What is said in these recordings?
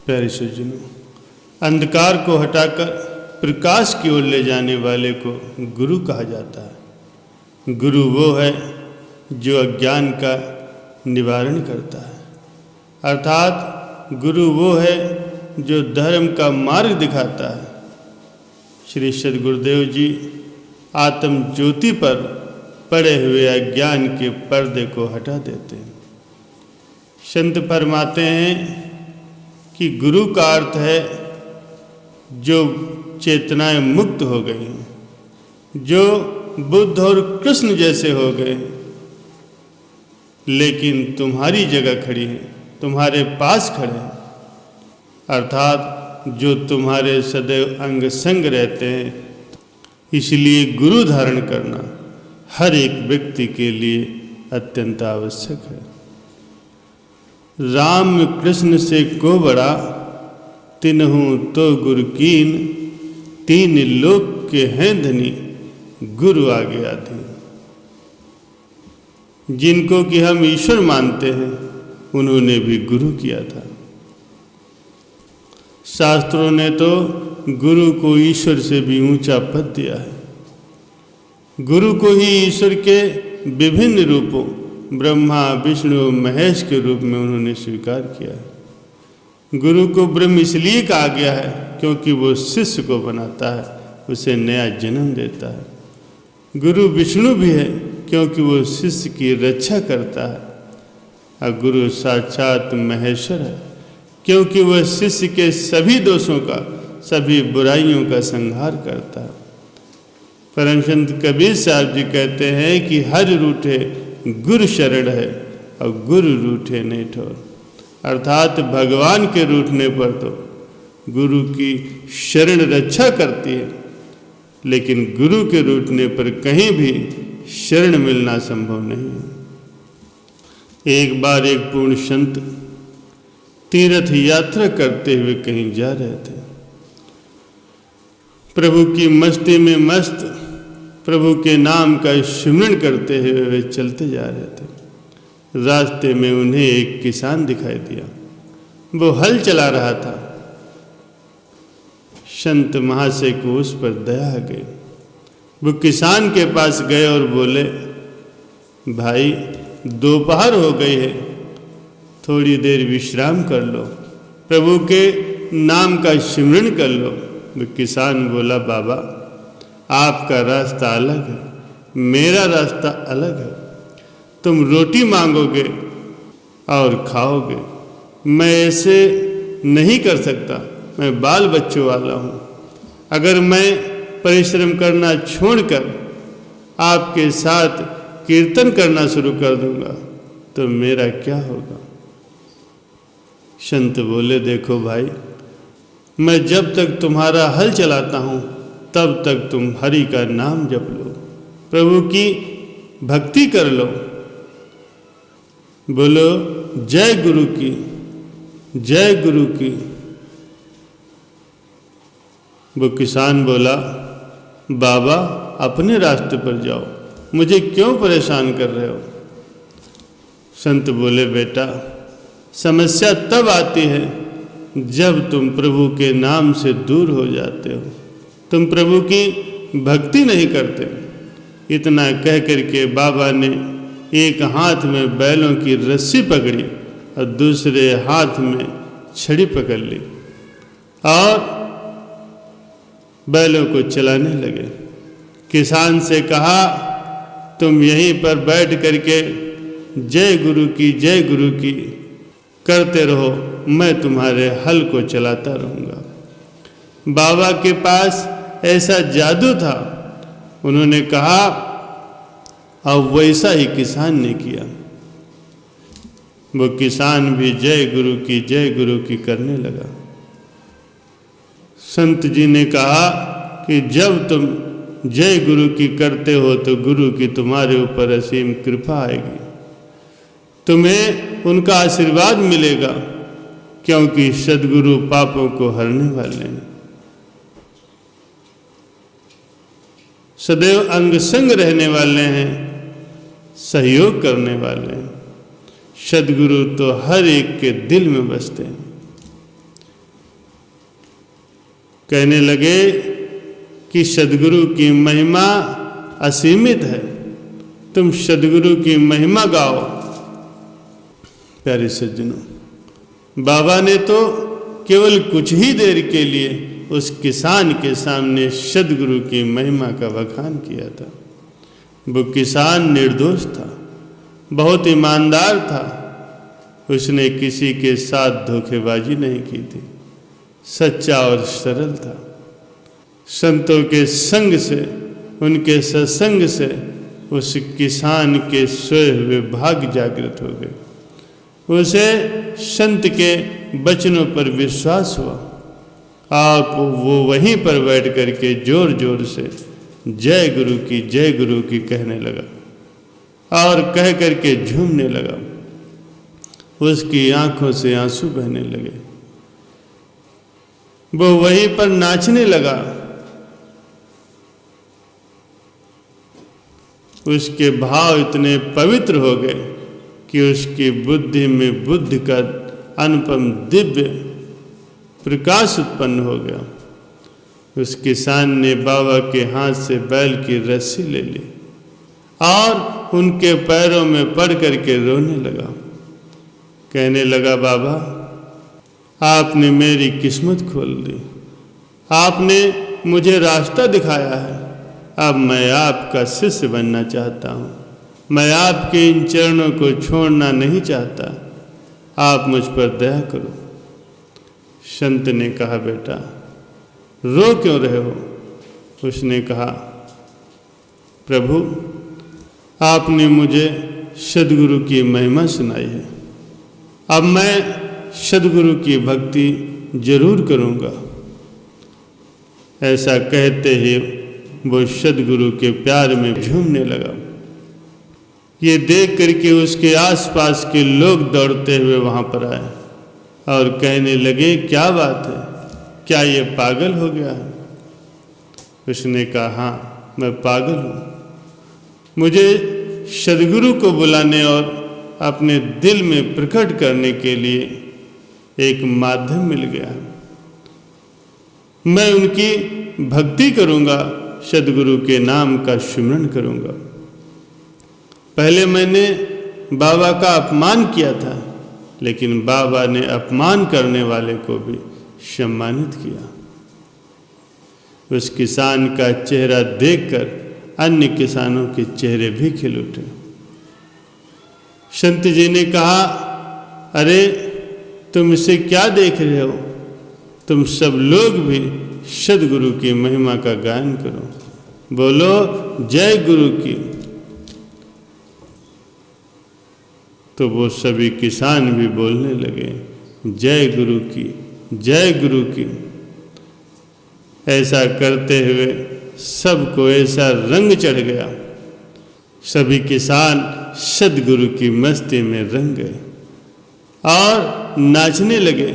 प्यारे सज्जनों, अंधकार को हटाकर प्रकाश की ओर ले जाने वाले को गुरु कहा जाता है। गुरु वो है जो अज्ञान का निवारण करता है, अर्थात गुरु वो है जो धर्म का मार्ग दिखाता है। श्री सद्गुरुदेव जी आत्म ज्योति पर पड़े हुए अज्ञान के पर्दे को हटा देते हैं। संत फरमाते हैं कि गुरु का अर्थ है जो चेतनाएं मुक्त हो गई हैं, जो बुद्ध और कृष्ण जैसे हो गए, लेकिन तुम्हारी जगह खड़ी है, तुम्हारे पास खड़े हैं, अर्थात जो तुम्हारे सदैव अंग संग रहते हैं। इसलिए गुरु धारण करना हर एक व्यक्ति के लिए अत्यंत आवश्यक है। राम कृष्ण से को बड़ा तिन्हु तो गुरु कीन, तीन लोक के हैं धनी गुरु आगे आधीन। जिनको कि हम ईश्वर मानते हैं उन्होंने भी गुरु किया था। शास्त्रों ने तो गुरु को ईश्वर से भी ऊंचा पद दिया है। गुरु को ही ईश्वर के विभिन्न रूपों ब्रह्मा विष्णु महेश के रूप में उन्होंने स्वीकार किया है। गुरु को ब्रह्म इसलिए कहा गया है क्योंकि वो शिष्य को बनाता है, उसे नया जन्म देता है। गुरु विष्णु भी है क्योंकि वो शिष्य की रक्षा करता है, और गुरु साक्षात महेश्वर है क्योंकि वह शिष्य के सभी दोषों का, सभी बुराइयों का संहार करता है। परम संत कबीर साहब जी कहते हैं कि हर रूठे गुरु शरण है और गुरु रूठे नहीं ठोर, अर्थात भगवान के रूठने पर तो गुरु की शरण रक्षा करती है, लेकिन गुरु के रूठने पर कहीं भी शरण मिलना संभव नहीं है। एक बार एक पूर्ण संत तीर्थ यात्रा करते हुए कहीं जा रहे थे। प्रभु की मस्ती में मस्त प्रभु के नाम का स्मरण करते हुए वे चलते जा रहे थे। रास्ते में उन्हें एक किसान दिखाई दिया, वो हल चला रहा था। संत महाशय को उस पर दया आ गई। वो किसान के पास गए और बोले, भाई दोपहर हो गई है, थोड़ी देर विश्राम कर लो, प्रभु के नाम का स्मरण कर लो। वो किसान बोला, बाबा आपका रास्ता अलग है, मेरा रास्ता अलग है। तुम रोटी मांगोगे और खाओगे, मैं ऐसे नहीं कर सकता, मैं बाल बच्चों वाला हूँ। अगर मैं परिश्रम करना छोड़कर आपके साथ कीर्तन करना शुरू कर दूंगा तो मेरा क्या होगा। संत बोले, देखो भाई, मैं जब तक तुम्हारा हल चलाता हूँ तब तक तुम हरि का नाम जप लो, प्रभु की भक्ति कर लो, बोलो जय गुरु की, जय गुरु की। वो किसान बोला, बाबा अपने रास्ते पर जाओ, मुझे क्यों परेशान कर रहे हो। संत बोले, बेटा समस्या तब आती है जब तुम प्रभु के नाम से दूर हो जाते हो, तुम प्रभु की भक्ति नहीं करते। इतना कह करके बाबा ने एक हाथ में बैलों की रस्सी पकड़ी और दूसरे हाथ में छड़ी पकड़ ली और बैलों को चलाने लगे। किसान से कहा, तुम यहीं पर बैठ करके जय गुरु की, जय गुरु की करते रहो, मैं तुम्हारे हल को चलाता रहूँगा। बाबा के पास ऐसा जादू था, उन्होंने कहा, और वैसा ही किसान ने किया। वो किसान भी जय गुरु की, जय गुरु की करने लगा। संत जी ने कहा कि जब तुम जय गुरु की करते हो तो गुरु की तुम्हारे ऊपर असीम कृपा आएगी, तुम्हें उनका आशीर्वाद मिलेगा, क्योंकि सद्गुरु पापों को हरने वाले हैं, सदैव अंग संग रहने वाले हैं, सहयोग करने वाले हैं। सद्गुरु तो हर एक के दिल में बसते हैं। कहने लगे कि सद्गुरु की महिमा असीमित है, तुम सद्गुरु की महिमा गाओ। प्यारे सज्जनों, बाबा ने तो केवल कुछ ही देर के लिए उस किसान के सामने सद्गुरु की महिमा का बखान किया था। वो किसान निर्दोष था, बहुत ईमानदार था, उसने किसी के साथ धोखेबाजी नहीं की थी, सच्चा और सरल था। संतों के संग से, उनके सत्संग से उस किसान के सोए हुए भाग्य जागृत हो गए। उसे संत के वचनों पर विश्वास हुआ। आप वो वहीं पर बैठ करके जोर जोर से जय गुरु की कहने लगा और कह करके झूमने लगा। उसकी आंखों से आंसू बहने लगे। वो वहीं पर नाचने लगा। उसके भाव इतने पवित्र हो गए कि उसकी बुद्धि में बुद्ध का अनुपम दिव्य प्रकाश उत्पन्न हो गया। उस किसान ने बाबा के हाथ से बैल की रस्सी ले ली और उनके पैरों में पड़ करके रोने लगा। कहने लगा, बाबा आपने मेरी किस्मत खोल दी, आपने मुझे रास्ता दिखाया है। अब मैं आपका शिष्य बनना चाहता हूँ, मैं आपके इन चरणों को छोड़ना नहीं चाहता, आप मुझ पर दया करो। संत ने कहा, बेटा रो क्यों रहे हो? उसने कहा, प्रभु आपने मुझे सद्गुरु की महिमा सुनाई है, अब मैं सद्गुरु की भक्ति जरूर करूँगा। ऐसा कहते ही वो सद्गुरु के प्यार में झूमने लगा। ये देख करके उसके आसपास के लोग दौड़ते हुए वहाँ पर आए और कहने लगे, क्या बात है, क्या ये पागल हो गया है? उसने कहा, हाँ मैं पागल हूँ। मुझे सद्गुरु को बुलाने और अपने दिल में प्रकट करने के लिए एक माध्यम मिल गया। मैं उनकी भक्ति करूँगा, सद्गुरु के नाम का स्मरण करूँगा। पहले मैंने बाबा का अपमान किया था, लेकिन बाबा ने अपमान करने वाले को भी सम्मानित किया। उस किसान का चेहरा देखकर अन्य किसानों के चेहरे भी खिल उठे। संत जी ने कहा, अरे तुम इसे क्या देख रहे हो? तुम सब लोग भी सद्गुरु की महिमा का गायन करो, बोलो जय गुरु की। तो वो सभी किसान भी बोलने लगे, जय गुरु की, जय गुरु की। ऐसा करते हुए सबको ऐसा रंग चढ़ गया, सभी किसान सद्गुरु की मस्ती में रंग गए और नाचने लगे।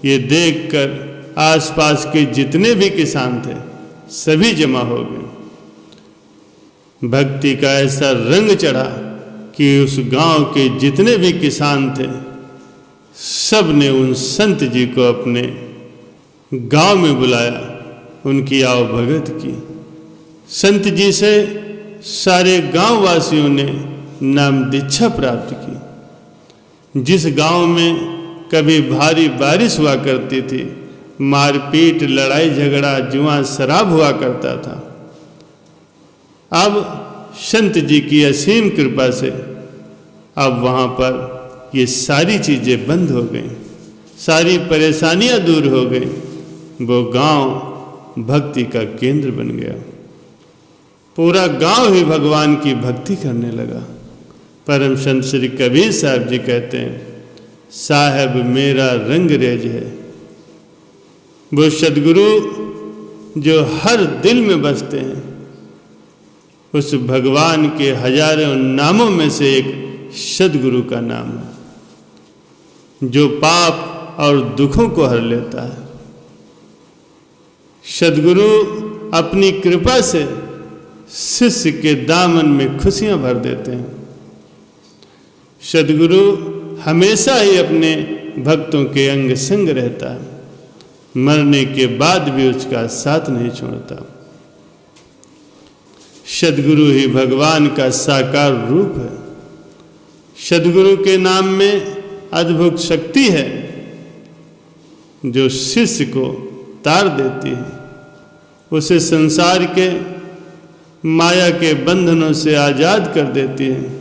ये देखकर आसपास के जितने भी किसान थे सभी जमा हो गए। भक्ति का ऐसा रंग चढ़ा कि उस गांव के जितने भी किसान थे सब ने उन संत जी को अपने गांव में बुलाया, उनकी आवभगत की। संत जी से सारे गांव वासियों ने नाम दीक्षा प्राप्त की। जिस गांव में कभी भारी बारिश हुआ करती थी, मारपीट, लड़ाई झगड़ा, जुआ, शराब हुआ करता था, अब संत जी की असीम कृपा से अब वहाँ पर ये सारी चीज़ें बंद हो गई, सारी परेशानियाँ दूर हो गई। वो गांव भक्ति का केंद्र बन गया। पूरा गांव ही भगवान की भक्ति करने लगा। परम संत श्री कबीर साहब जी कहते हैं, साहब मेरा रंग रेज है। वो सद्गुरु जो हर दिल में बसते हैं, उस भगवान के हजारों नामों में से एक सद्गुरु का नाम है, जो पाप और दुखों को हर लेता है। सद्गुरु अपनी कृपा से शिष्य के दामन में खुशियां भर देते हैं। सद्गुरु हमेशा ही अपने भक्तों के अंग संग रहता है। मरने के बाद भी उसका साथ नहीं छोड़ता। सद्गुरु ही भगवान का साकार रूप है। सद्गुरु के नाम में अद्भुत शक्ति है जो शिष्य को तार देती है, उसे संसार के माया के बंधनों से आजाद कर देती है।